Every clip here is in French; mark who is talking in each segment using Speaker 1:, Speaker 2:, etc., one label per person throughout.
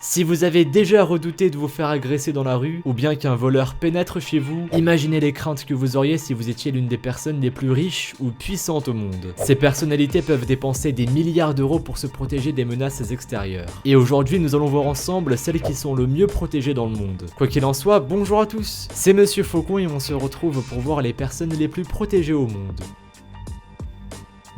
Speaker 1: Si vous avez déjà redouté de vous faire agresser dans la rue, ou bien qu'un voleur pénètre chez vous, imaginez les craintes que vous auriez si vous étiez l'une des personnes les plus riches ou puissantes au monde. Ces personnalités peuvent dépenser des milliards d'euros pour se protéger des menaces extérieures. Et aujourd'hui, nous allons voir ensemble celles qui sont le mieux protégées dans le monde. Quoi qu'il en soit, bonjour à tous, c'est Monsieur Faucon et on se retrouve pour voir les personnes les plus protégées au monde.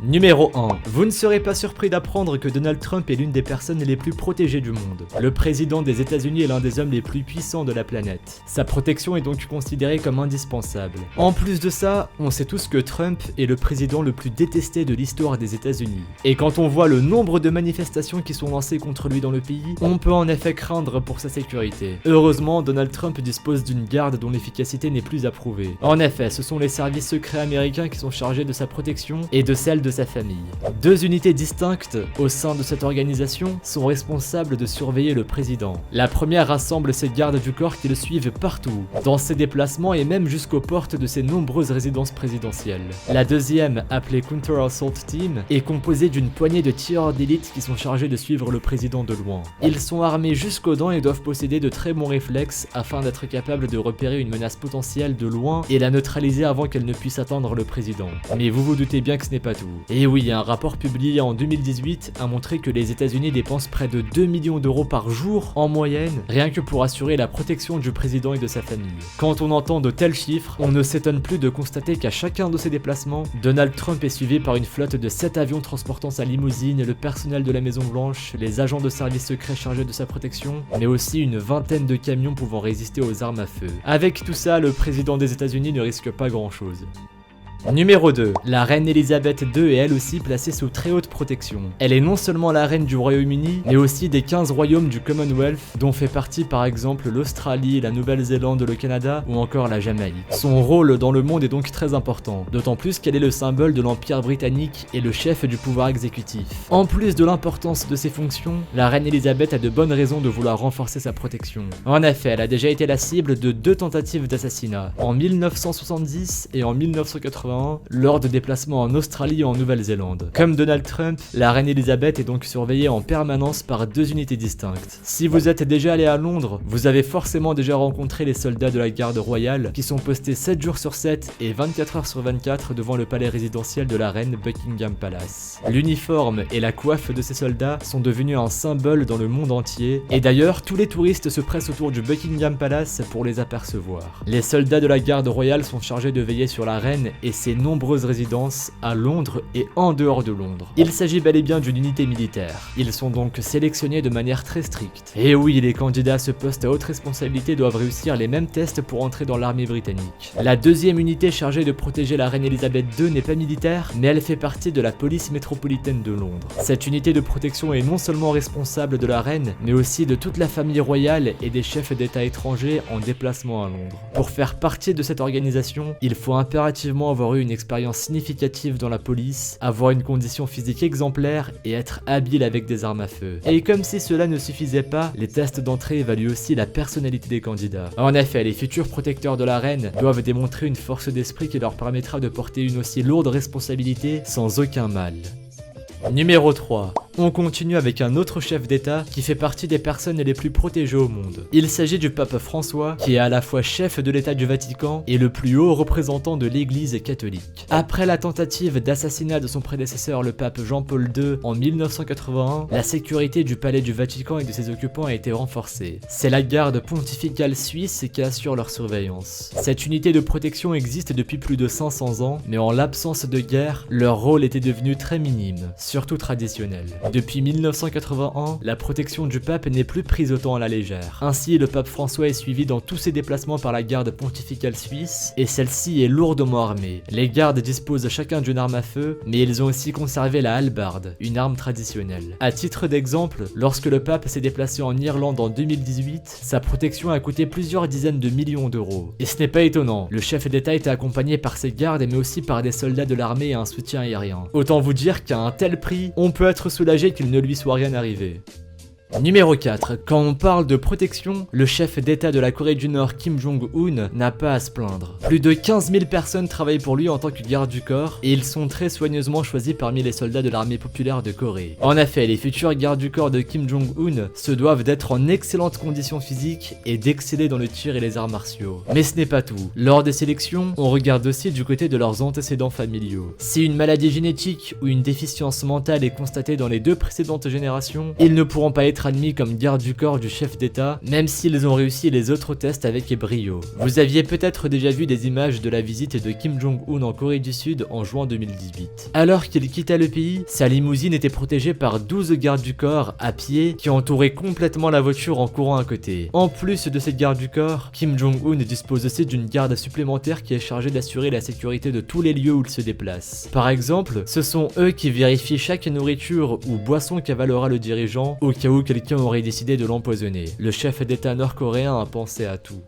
Speaker 1: Numéro 1. Vous ne serez pas surpris d'apprendre que Donald Trump est l'une des personnes les plus protégées du monde. Le président des États-Unis est l'un des hommes les plus puissants de la planète. Sa protection est donc considérée comme indispensable. En plus de ça, on sait tous que Trump est le président le plus détesté de l'histoire des États-Unis. Et quand on voit le nombre de manifestations qui sont lancées contre lui dans le pays, on peut en effet craindre pour sa sécurité. Heureusement, Donald Trump dispose d'une garde dont l'efficacité n'est plus approuvée. En effet, ce sont les services secrets américains qui sont chargés de sa protection et de celle de sa famille. Deux unités distinctes au sein de cette organisation sont responsables de surveiller le président. La première rassemble ses gardes du corps qui le suivent partout, dans ses déplacements et même jusqu'aux portes de ses nombreuses résidences présidentielles. La deuxième, appelée Counter Assault Team, est composée d'une poignée de tireurs d'élite qui sont chargés de suivre le président de loin. Ils sont armés jusqu'aux dents et doivent posséder de très bons réflexes afin d'être capables de repérer une menace potentielle de loin et la neutraliser avant qu'elle ne puisse atteindre le président. Mais vous vous doutez bien que ce n'est pas tout. Et oui, un rapport publié en 2018 a montré que les États-Unis dépensent près de 2 millions d'euros par jour en moyenne, rien que pour assurer la protection du président et de sa famille. Quand on entend de tels chiffres, on ne s'étonne plus de constater qu'à chacun de ses déplacements, Donald Trump est suivi par une flotte de 7 avions transportant sa limousine, le personnel de la Maison Blanche, les agents de services secrets chargés de sa protection, mais aussi une vingtaine de camions pouvant résister aux armes à feu. Avec tout ça, le président des États-Unis ne risque pas grand-chose. Numéro 2. La reine Elisabeth II est elle aussi placée sous très haute protection. Elle est non seulement la reine du Royaume-Uni, mais aussi des 15 royaumes du Commonwealth, dont fait partie par exemple l'Australie, la Nouvelle-Zélande, le Canada ou encore la Jamaïque. Son rôle dans le monde est donc très important, d'autant plus qu'elle est le symbole de l'Empire britannique et le chef du pouvoir exécutif. En plus de l'importance de ses fonctions, la reine Elisabeth a de bonnes raisons de vouloir renforcer sa protection. En effet, elle a déjà été la cible de 2 tentatives d'assassinat, en 1970 et en 1981, lors de déplacements en Australie et en Nouvelle-Zélande. Comme Donald Trump, la reine Elisabeth est donc surveillée en permanence par 2 unités distinctes. Si vous êtes déjà allé à Londres, vous avez forcément déjà rencontré les soldats de la garde royale qui sont postés 7 jours sur 7 et 24 heures sur 24 devant le palais résidentiel de la reine Buckingham Palace. L'uniforme et la coiffe de ces soldats sont devenus un symbole dans le monde entier et d'ailleurs tous les touristes se pressent autour du Buckingham Palace pour les apercevoir. Les soldats de la garde royale sont chargés de veiller sur la reine et ses nombreuses résidences à Londres et en dehors de Londres. Il s'agit bel et bien d'une unité militaire. Ils sont donc sélectionnés de manière très stricte. Et oui, les candidats à ce poste à haute responsabilité doivent réussir les mêmes tests pour entrer dans l'armée britannique. La deuxième unité chargée de protéger la reine Elisabeth II n'est pas militaire, mais elle fait partie de la police métropolitaine de Londres. Cette unité de protection est non seulement responsable de la reine, mais aussi de toute la famille royale et des chefs d'État étrangers en déplacement à Londres. Pour faire partie de cette organisation, il faut impérativement avoir eu une expérience significative dans la police, avoir une condition physique exemplaire et être habile avec des armes à feu. Et comme si cela ne suffisait pas, les tests d'entrée évaluent aussi la personnalité des candidats. En effet, les futurs protecteurs de la reine doivent démontrer une force d'esprit qui leur permettra de porter une aussi lourde responsabilité sans aucun mal. Numéro 3. On continue avec un autre chef d'État qui fait partie des personnes les plus protégées au monde. Il s'agit du pape François, qui est à la fois chef de l'État du Vatican et le plus haut représentant de l'Église catholique. Après la tentative d'assassinat de son prédécesseur le pape Jean-Paul II en 1981, la sécurité du palais du Vatican et de ses occupants a été renforcée. C'est la garde pontificale suisse qui assure leur surveillance. Cette unité de protection existe depuis plus de 500 ans, mais en l'absence de guerre, leur rôle était devenu très minime, surtout traditionnel. Depuis 1981, la protection du pape n'est plus prise autant à la légère. Ainsi, le pape François est suivi dans tous ses déplacements par la garde pontificale suisse, et celle-ci est lourdement armée. Les gardes disposent chacun d'une arme à feu, mais ils ont aussi conservé la hallebarde, une arme traditionnelle. À titre d'exemple, lorsque le pape s'est déplacé en Irlande en 2018, sa protection a coûté plusieurs dizaines de millions d'euros. Et ce n'est pas étonnant, le chef d'État était accompagné par ses gardes mais aussi par des soldats de l'armée et un soutien aérien. Autant vous dire qu'à un tel prix, on peut être soulagé qu'il ne lui soit rien arrivé. Numéro 4. Quand on parle de protection, le chef d'état de la Corée du Nord Kim Jong-un n'a pas à se plaindre. Plus de 15 000 personnes travaillent pour lui en tant que garde du corps et ils sont très soigneusement choisis parmi les soldats de l'armée populaire de Corée. En effet, les futurs gardes du corps de Kim Jong-un se doivent d'être en excellentes conditions physiques et d'exceller dans le tir et les arts martiaux. Mais ce n'est pas tout. Lors des sélections, on regarde aussi du côté de leurs antécédents familiaux. Si une maladie génétique ou une déficience mentale est constatée dans les deux précédentes générations, ils ne pourront pas être admis comme garde du corps du chef d'état, même s'ils ont réussi les autres tests avec brio. Vous aviez peut-être déjà vu des images de la visite de Kim Jong-un en Corée du Sud en juin 2018. Alors qu'il quittait le pays, sa limousine était protégée par 12 gardes du corps à pied qui entouraient complètement la voiture en courant à côté. En plus de ces gardes du corps, Kim Jong-un dispose aussi d'une garde supplémentaire qui est chargée d'assurer la sécurité de tous les lieux où il se déplace. Par exemple, ce sont eux qui vérifient chaque nourriture ou boisson qu'avalera le dirigeant au cas où quelqu'un aurait décidé de l'empoisonner. Le chef d'état nord-coréen a pensé à tout.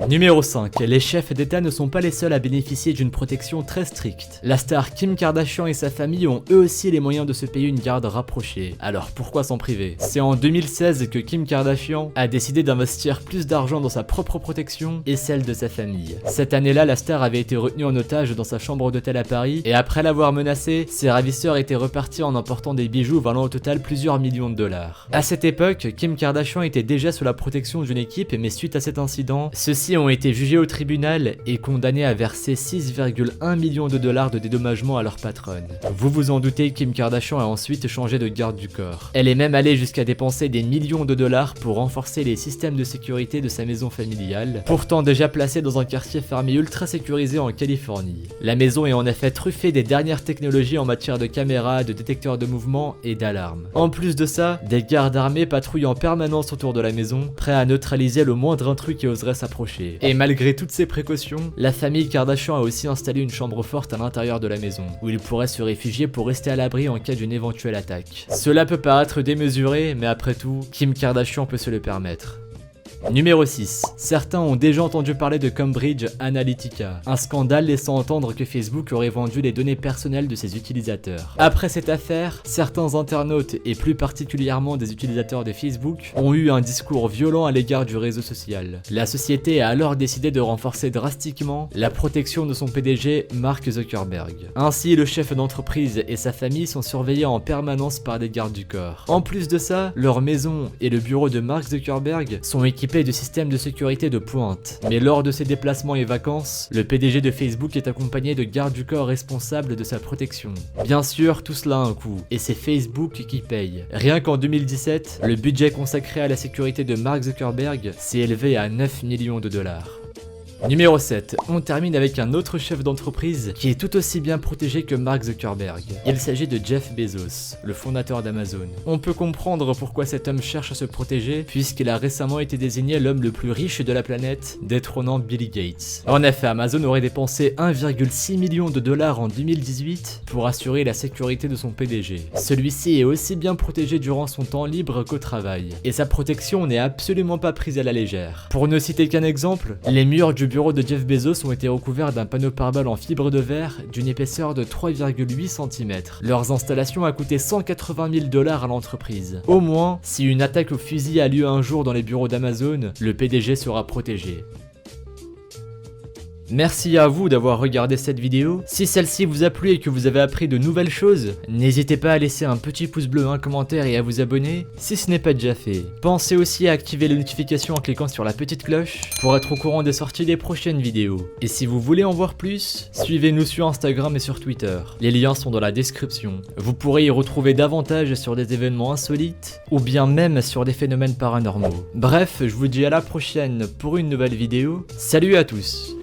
Speaker 1: Numéro 5. Les chefs d'état ne sont pas les seuls à bénéficier d'une protection très stricte. La star Kim Kardashian et sa famille ont eux aussi les moyens de se payer une garde rapprochée. Alors pourquoi s'en priver? C'est en 2016 que Kim Kardashian a décidé d'investir plus d'argent dans sa propre protection et celle de sa famille. Cette année-là, la star avait été retenue en otage dans sa chambre d'hôtel à Paris et après l'avoir menacée, ses ravisseurs étaient repartis en emportant des bijoux valant au total plusieurs millions de dollars. À cette époque, Kim Kardashian était déjà sous la protection d'une équipe, mais suite à cet incident, ceux-ci ont été jugés au tribunal et condamnés à verser 6,1 millions de dollars de dédommagement à leur patronne. Vous vous en doutez, Kim Kardashian a ensuite changé de garde du corps. Elle est même allée jusqu'à dépenser des millions de dollars pour renforcer les systèmes de sécurité de sa maison familiale, pourtant déjà placée dans un quartier fermé ultra sécurisé en Californie. La maison est en effet truffée des dernières technologies en matière de caméras, de détecteurs de mouvement et d'alarmes. En plus de ça, des gardes armés patrouillent en permanence autour de la maison, prêts à neutraliser le moindre intrus qui oserait s'approcher. Et malgré toutes ces précautions, la famille Kardashian a aussi installé une chambre forte à l'intérieur de la maison, où ils pourraient se réfugier pour rester à l'abri en cas d'une éventuelle attaque. Cela peut paraître démesuré, mais après tout, Kim Kardashian peut se le permettre. Numéro 6. Certains ont déjà entendu parler de Cambridge Analytica, un scandale laissant entendre que Facebook aurait vendu les données personnelles de ses utilisateurs. Après cette affaire, certains internautes et plus particulièrement des utilisateurs de Facebook ont eu un discours violent à l'égard du réseau social. La société a alors décidé de renforcer drastiquement la protection de son PDG Mark Zuckerberg. Ainsi, le chef d'entreprise et sa famille sont surveillés en permanence par des gardes du corps. En plus de ça, leur maison et le bureau de Mark Zuckerberg sont équipés de systèmes de sécurité de pointe. Mais lors de ses déplacements et vacances, le PDG de Facebook est accompagné de gardes du corps responsables de sa protection. Bien sûr, tout cela a un coût, et c'est Facebook qui paye. Rien qu'en 2017, le budget consacré à la sécurité de Mark Zuckerberg s'est élevé à 9 millions de dollars. Numéro 7. On termine avec un autre chef d'entreprise qui est tout aussi bien protégé que Mark Zuckerberg. Il s'agit de Jeff Bezos, le fondateur d'Amazon. On peut comprendre pourquoi cet homme cherche à se protéger, puisqu'il a récemment été désigné l'homme le plus riche de la planète, détrônant Bill Gates. En effet, Amazon aurait dépensé 1,6 million de dollars en 2018 pour assurer la sécurité de son PDG. Celui-ci est aussi bien protégé durant son temps libre qu'au travail, et sa protection n'est absolument pas prise à la légère. Pour ne citer qu'un exemple, les murs du bureau de Jeff Bezos ont été recouverts d'un panneau pare-balles en fibre de verre d'une épaisseur de 3,8 cm. Leurs installations a coûté 180 000 dollars à l'entreprise. Au moins, si une attaque au fusil a lieu un jour dans les bureaux d'Amazon, le PDG sera protégé. Merci à vous d'avoir regardé cette vidéo. Si celle-ci vous a plu et que vous avez appris de nouvelles choses, n'hésitez pas à laisser un petit pouce bleu, un commentaire et à vous abonner si ce n'est pas déjà fait. Pensez aussi à activer les notifications en cliquant sur la petite cloche pour être au courant des sorties des prochaines vidéos. Et si vous voulez en voir plus, suivez-nous sur Instagram et sur Twitter. Les liens sont dans la description. Vous pourrez y retrouver davantage sur des événements insolites ou bien même sur des phénomènes paranormaux. Bref, je vous dis à la prochaine pour une nouvelle vidéo. Salut à tous!